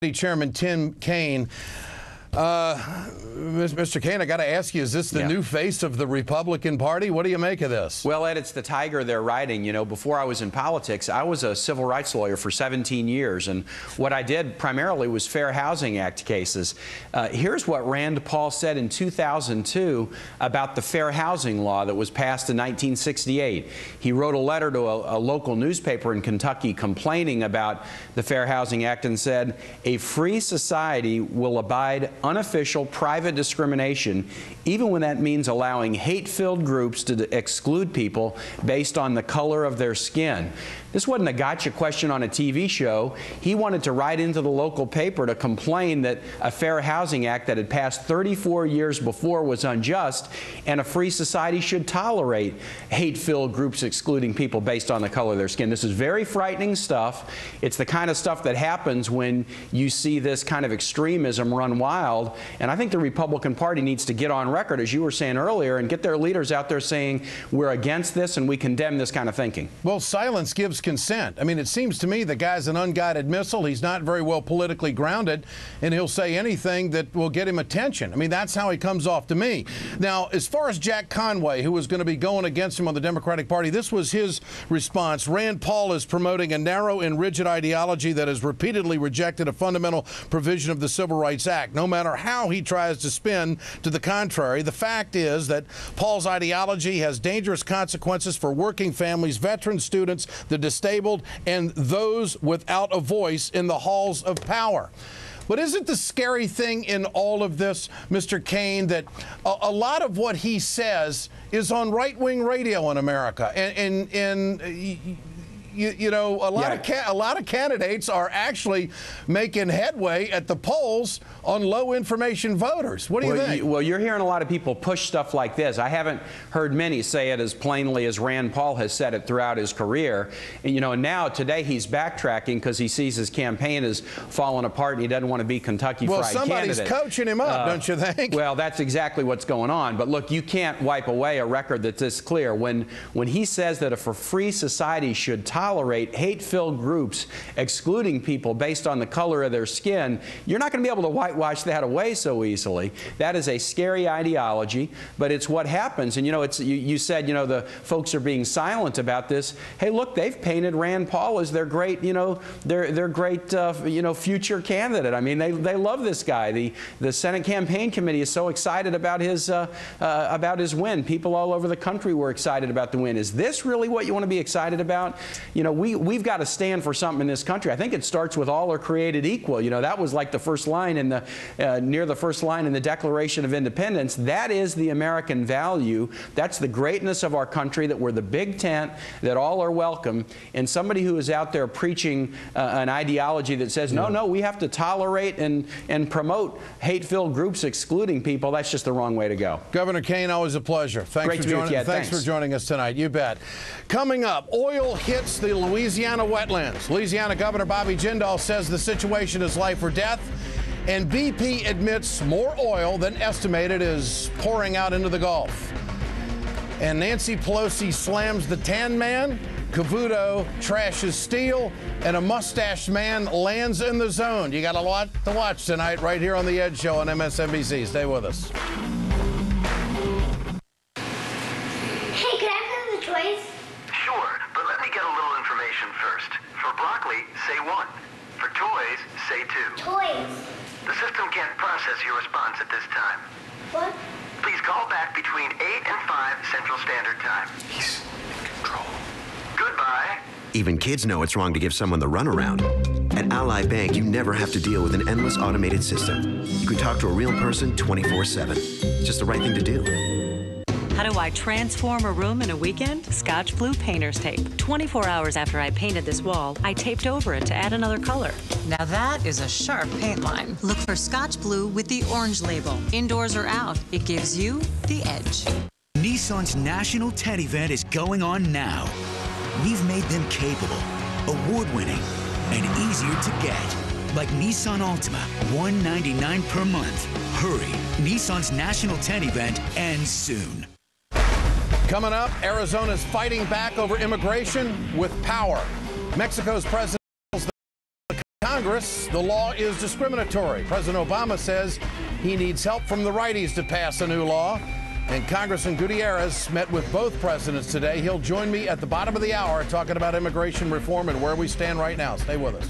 Chairman Tim Kaine. Mr. Kaine, I got to ask you, is this the new face of the Republican Party? What do you make of this? Well, Ed, it's the tiger they're riding. You know, before I was in politics, I was a civil rights lawyer for 17 years, and what I did primarily was Fair Housing Act cases. Here's what Rand Paul said in 2002 about the fair housing law that was passed in 1968. He wrote a letter to a local newspaper in Kentucky complaining about the Fair Housing Act and said, "A free society will abide unofficial private discrimination, even when that means allowing hate-filled groups to exclude people based on the color of their skin." This wasn't a gotcha question on a TV show. He wanted to write into the local paper to complain that a Fair Housing Act that had passed 34 years before was unjust, and a free society should tolerate hate-filled groups excluding people based on the color of their skin. This is very frightening stuff. It's the kind of stuff that happens when you see this kind of extremism run wild, and I think the Republican Party needs to get on record, as you were saying earlier, and get their leaders out there saying we're against this and we condemn this kind of thinking. Well, silence gives consent. I mean, it seems to me the guy's an unguided missile. He's not very well politically grounded, and he'll say anything that will get him attention. I mean, that's how he comes off to me. Now, as far as Jack Conway, who was going to be going against him on the Democratic Party, this was his response. Rand Paul is promoting a narrow and rigid ideology that has repeatedly rejected a fundamental provision of the Civil Rights Act. No matter how he tries to spin to the contrary, the fact is that Paul's ideology has dangerous consequences for working families, veterans, students, the disabled, and those without a voice in the halls of power. But isn't the scary thing in all of this, Mr. Kaine, that a lot of what he says is on right-wing radio in America, and you know, a lot of candidates are actually making headway at the polls on low information voters. What do you think? Well, you're hearing a lot of people push stuff like this. I haven't heard many say it as plainly as Rand Paul has said it throughout his career. And, you know, now today he's backtracking because he sees his campaign is falling apart and he doesn't want to be Kentucky Fried Candidate. Well, somebody's coaching him up, don't you think? Well, that's exactly what's going on. But look, you can't wipe away a record that's this clear. When he says that if a free society should tolerate hate-filled groups excluding people based on the color of their skin, you're not going to be able to whitewash that away so easily. That is a scary ideology, but it's what happens. And, you know, you said, you know, the folks are being silent about this. Hey, look, they've painted Rand Paul as their great, you know, their great, you know, future candidate. I mean, they love this guy. The Senate Campaign Committee is so excited about his win. People all over the country were excited about the win. Is this really what you want to be excited about? You know, we've got to stand for something in this country. I think it starts with all are created equal. You know, that was like the first line in the near the first line in the Declaration of Independence. That is the American value. That's the greatness of our country, that we're the big tent, that all are welcome. And somebody who is out there preaching an ideology that says, no, we have to tolerate and promote hate-filled groups excluding people, that's just the wrong way to go. Governor Kaine, always a pleasure. Thanks for joining us tonight. You bet. Coming up, oil hits the Louisiana wetlands. Louisiana Governor Bobby Jindal says the situation is life or death, and BP admits more oil than estimated is pouring out into the Gulf. And Nancy Pelosi slams the tan man, Cavuto trashes steel, and a mustached man lands in the zone. You got a lot to watch tonight right here on The Ed Show on MSNBC. Stay with us. Hey, can I play with the toys? Sure, but let me get a little information first. For broccoli, say 1. For toys, say 2. Toys. The system can't process your response at this time. What? Please call back between 8 and 5 Central Standard Time. He's in control. Goodbye. Even kids know it's wrong to give someone the runaround. At Ally Bank, you never have to deal with an endless automated system. You can talk to a real person 24/7. It's just the right thing to do. How do I transform a room in a weekend? Scotch Blue Painter's Tape. 24 hours after I painted this wall, I taped over it to add another color. Now that is a sharp paint line. Look for Scotch Blue with the orange label. Indoors or out, it gives you the edge. Nissan's National 10 event is going on now. We've made them capable, award-winning, and easier to get. Like Nissan Altima, $199 per month. Hurry, Nissan's National 10 event ends soon. Coming up, Arizona's fighting back over immigration with power. Mexico's president tells the Congress, the law is discriminatory. President Obama says he needs help from the righties to pass a new law. And Congressman Gutierrez met with both presidents today. He'll join me at the bottom of the hour talking about immigration reform and where we stand right now. Stay with us.